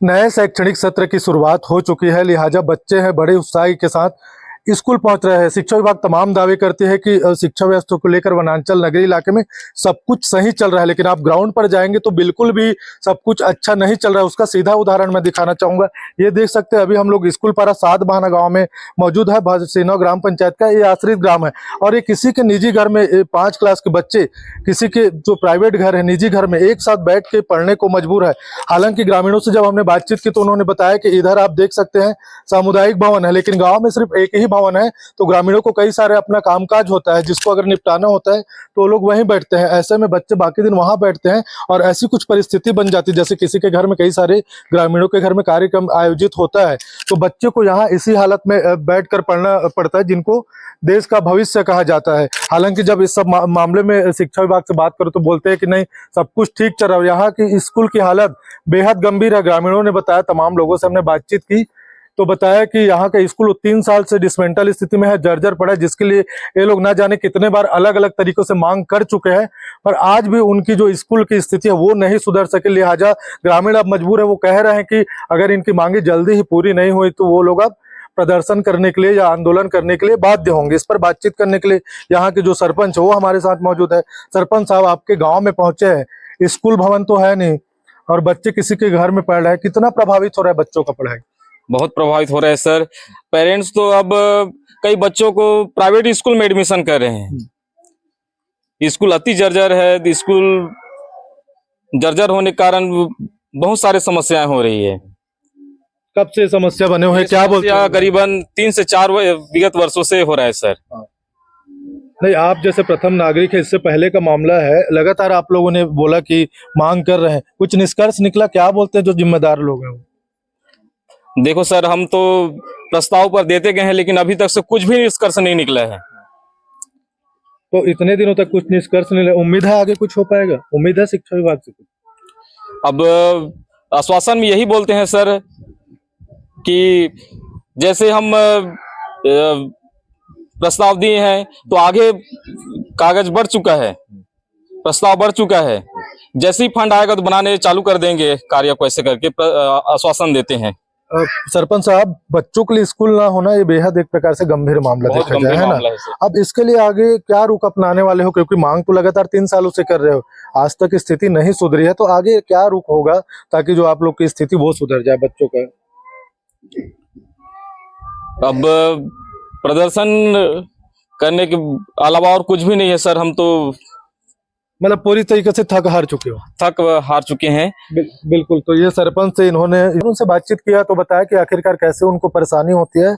नए शैक्षणिक सत्र की शुरुआत हो चुकी है, लिहाजा बच्चे हैं बड़े उत्साह के साथ स्कूल पहुंच रहे हैं। शिक्षा विभाग तमाम दावे करते हैं कि शिक्षा व्यवस्था को लेकर वनांचल नगरी इलाके में सब कुछ सही चल रहा है, लेकिन आप ग्राउंड पर जाएंगे तो बिल्कुल भी सब कुछ अच्छा नहीं चल रहा है। उसका सीधा उदाहरण मैं दिखाना चाहूंगा। ये देख सकते हैं, अभी हम लोग स्कूल पारा 7 बहाना गाँव में मौजूद है। भदसेनौ ग्राम पंचायत का ये आश्रित ग्राम है और ये किसी के निजी घर में 5 क्लास के बच्चे किसी के जो प्राइवेट घर है, निजी घर में एक साथ बैठ के पढ़ने को मजबूर है। हालांकि ग्रामीणों से जब हमने बातचीत की तो उन्होंने बताया कि इधर आप देख सकते हैं सामुदायिक भवन है, लेकिन गांव में सिर्फ एक ही भवन है, तो ग्रामीणों को कई सारे अपना कामकाज होता है जिसको अगर निपटाना होता है तो वो लोग वहीं बैठते हैं। ऐसे में बच्चे बाकी दिन वहां बैठते हैं और ऐसी कुछ परिस्थिति बन जाती है जैसे किसी के घर में, कई सारे ग्रामीणों के घर में कार्यक्रम आयोजित होता है तो बच्चे को यहाँ इसी हालत में बैठकर पढ़ना पड़ता है, जिनको देश का भविष्य कहा जाता है। हालांकि जब इस सब मामले में शिक्षा विभाग से बात करो तो बोलते हैं कि नहीं, सब कुछ ठीक चल रहा है। यहाँ की स्कूल की हालत बेहद गंभीर है। ग्रामीणों ने बताया, तमाम लोगों से हमने बातचीत की तो बताया कि यहाँ का स्कूल 3 साल से डिसमेंटल स्थिति में है, जर्जर पड़ा है, जिसके लिए ये लोग ना जाने कितने बार अलग अलग तरीकों से मांग कर चुके हैं, पर आज भी उनकी जो स्कूल की स्थिति है वो नहीं सुधर सके। लिहाजा ग्रामीण अब मजबूर है। वो कह रहे हैं कि अगर इनकी मांगे जल्दी ही पूरी नहीं हुई तो वो लोग अब प्रदर्शन करने के लिए या आंदोलन करने के लिए बाध्य होंगे। इस पर बातचीत करने के लिए यहाँ के जो सरपंच है वो हमारे साथ मौजूद है। सरपंच साहब, आपके गाँव में पहुंचे हैं, स्कूल भवन तो है नहीं और बच्चे किसी के घर में पढ़ रहे हैं, कितना प्रभावित हो रहा है बच्चों का पढ़ाई? बहुत प्रभावित हो रहा है सर। पेरेंट्स तो अब कई बच्चों को प्राइवेट स्कूल में एडमिशन कर रहे हैं। स्कूल अति जर्जर है। स्कूल जर्जर होने के कारण बहुत सारे समस्याएं हो रही है। कब से समस्या बने हुए, क्या बोलते हैं? करीबन 3 से 4 विगत वर्षों से हो रहा है सर। नहीं, आप जैसे प्रथम नागरिक है, इससे पहले का मामला है, लगातार आप लोगों ने बोला कि मांग कर रहे हैं, कुछ निष्कर्ष निकला? क्या बोलते हैं जो जिम्मेदार लोग हैं? देखो सर, हम तो प्रस्ताव पर देते गए हैं लेकिन अभी तक से कुछ भी निष्कर्ष नहीं निकला है। तो इतने दिनों तक कुछ निष्कर्ष नहीं, उम्मीद है आगे कुछ हो पाएगा? उम्मीद है शिक्षा विभाग से कुछ? अब आश्वासन में यही बोलते हैं सर कि जैसे हम प्रस्ताव दिए हैं तो आगे कागज बढ़ चुका है, प्रस्ताव बढ़ चुका है, जैसे ही फंड आएगा तो बनाने चालू कर देंगे कार्य को, ऐसे करके आश्वासन देते हैं। सरपंच साहब, बच्चों के लिए स्कूल ना होना ये बेहद एक प्रकार से गंभीर मामला देखा जाए, है ना? अब इसके लिए आगे क्या रुख अपनाने वाले हो, क्योंकि मांग तो लगातार 3 सालों से कर रहे हो, आज तक स्थिति नहीं सुधरी है, तो आगे क्या रुख होगा ताकि जो आप लोग की स्थिति वो सुधर जाए बच्चों का? अब प्रदर्शन करने के अलावा और कुछ भी नहीं है सर। हम तो मतलब पूरी तरीके से थक हार चुके हो? थक हार चुके हैं। बिल्कुल। तो ये सरपंच से उनसे बातचीत किया तो बताया कि आखिरकार कैसे उनको परेशानी होती है,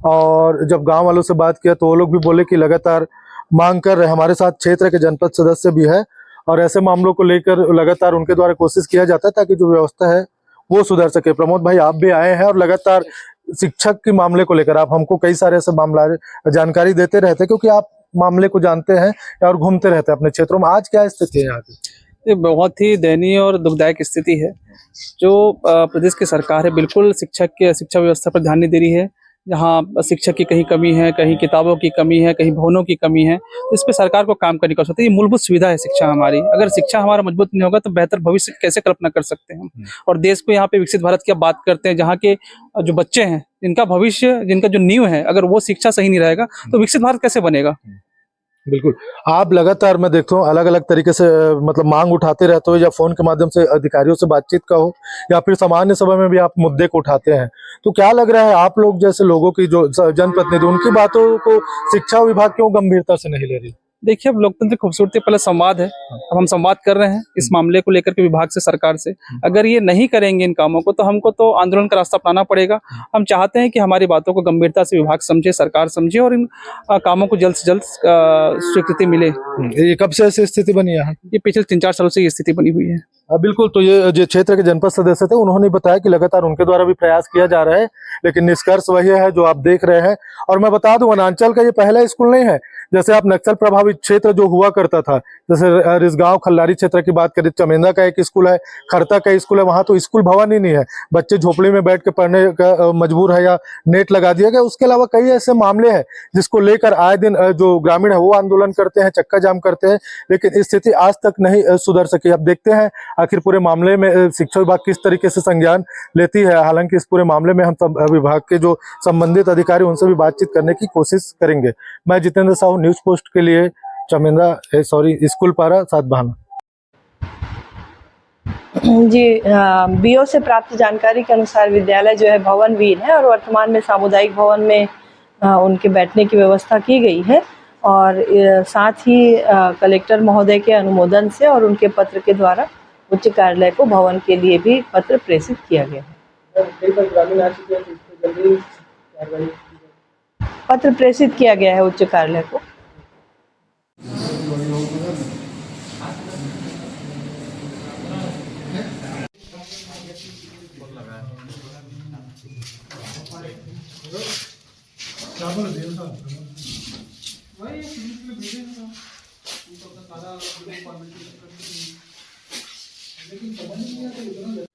और जब गांव वालों से बात किया तो वो लोग भी बोले कि लगातार मांग कर रहे हैं। हमारे साथ क्षेत्र के जनपद सदस्य भी है और ऐसे मामलों को लेकर लगातार उनके द्वारा कोशिश किया जाता है ताकि जो व्यवस्था है वो सुधर सके। प्रमोद भाई, आप भी आए हैं और लगातार शिक्षक के मामले को लेकर आप हमको कई सारे ऐसे मामला जानकारी देते रहते हैं, क्योंकि आप मामले को जानते हैं और घूमते रहते हैं अपने क्षेत्रों में। आज क्या स्थिति है यहाँ की? ये बहुत ही दयनीय और दुखदायक स्थिति है। जो प्रदेश की सरकार है बिल्कुल शिक्षा व्यवस्था पर ध्यान नहीं दे रही है। जहाँ शिक्षक की कहीं कमी है, कहीं किताबों की कमी है, कहीं भवनों की कमी है, तो इस पर सरकार को काम करने की आवश्यकता है। ये मूलभूत सुविधा है शिक्षा हमारी। अगर शिक्षा हमारा मजबूत नहीं होगा तो बेहतर भविष्य कैसे कल्पना कर सकते हैं हम? और देश को यहाँ पे विकसित भारत की बात करते हैं, जहाँ के जो बच्चे हैं, जिनका भविष्य, जिनका जो नींव है, अगर वो शिक्षा सही नहीं रहेगा तो विकसित भारत कैसे बनेगा? बिल्कुल। आप लगातार, मैं देखता हूँ, अलग अलग तरीके से मतलब मांग उठाते रहते हो, या फोन के माध्यम से अधिकारियों से बातचीत का हो या फिर सामान्य सभा में भी आप मुद्दे को उठाते हैं। तो क्या लग रहा है, आप लोग जैसे लोगों की जो जनप्रतिनिधि, उनकी बातों को शिक्षा विभाग क्यों गंभीरता से नहीं ले रही? देखिए, अब लोकतंत्र की खूबसूरती पहले संवाद है। अब हम संवाद कर रहे हैं इस मामले को लेकर के विभाग से, सरकार से। अगर ये नहीं करेंगे इन कामों को तो हमको तो आंदोलन का रास्ता अपनाना पड़ेगा। हम चाहते हैं कि हमारी बातों को गंभीरता से विभाग समझे, सरकार समझे और इन कामों को जल्द से जल्द स्वीकृति मिले। ये कब से ऐसी स्थिति बनी है? ये पिछले 3-4 सालों से ये स्थिति बनी हुई है। बिल्कुल। तो ये जो क्षेत्र के जनपद सदस्य थे, उन्होंने बताया कि लगातार उनके द्वारा भी प्रयास किया जा रहा है, लेकिन निष्कर्ष वही है जो आप देख रहे हैं। और मैं बता दूं, वनांचल का ये पहला स्कूल नहीं है। जैसे आप नक्सल प्रभावित क्षेत्र जो हुआ करता था, जैसे रिसगांव खल्लारी क्षेत्र की बात करें, चमेंदा का एक स्कूल है, खरता का स्कूल है, वहां तो स्कूल भवन ही नहीं है, बच्चे झोपड़ी में बैठ के पढ़ने का मजबूर है या नेट लगा दिया गया। उसके अलावा कई ऐसे मामले हैं जिसको लेकर आए दिन जो ग्रामीण है वो आंदोलन करते हैं, चक्का जाम करते हैं, लेकिन स्थिति आज तक नहीं सुधर सकी। अब देखते हैं आखिर पूरे मामले में शिक्षा विभाग किस तरीके से संज्ञान लेती है। हालांकि इस पूरे मामले में हम विभाग के जो संबंधित अधिकारी उनसे भी बातचीत करने की कोशिश करेंगे। मैं जितेंद्र साहू, न्यूज पोस्ट के लिए स्कूल पारा सातभाना। जी, बीओ से प्राप्त जानकारी के अनुसार विद्यालय जो है भवनहीन है और वर्तमान में सामुदायिक भवन में उनके बैठने की व्यवस्था की गई है और साथ ही कलेक्टर महोदय के अनुमोदन से और उनके पत्र के द्वारा उच्च कार्यालय को भवन के लिए भी पत्र प्रेषित किया गया है। पत्र प्रेषित किया गया है उच्च कार्यालय को। लेकिन समझ नहीं आता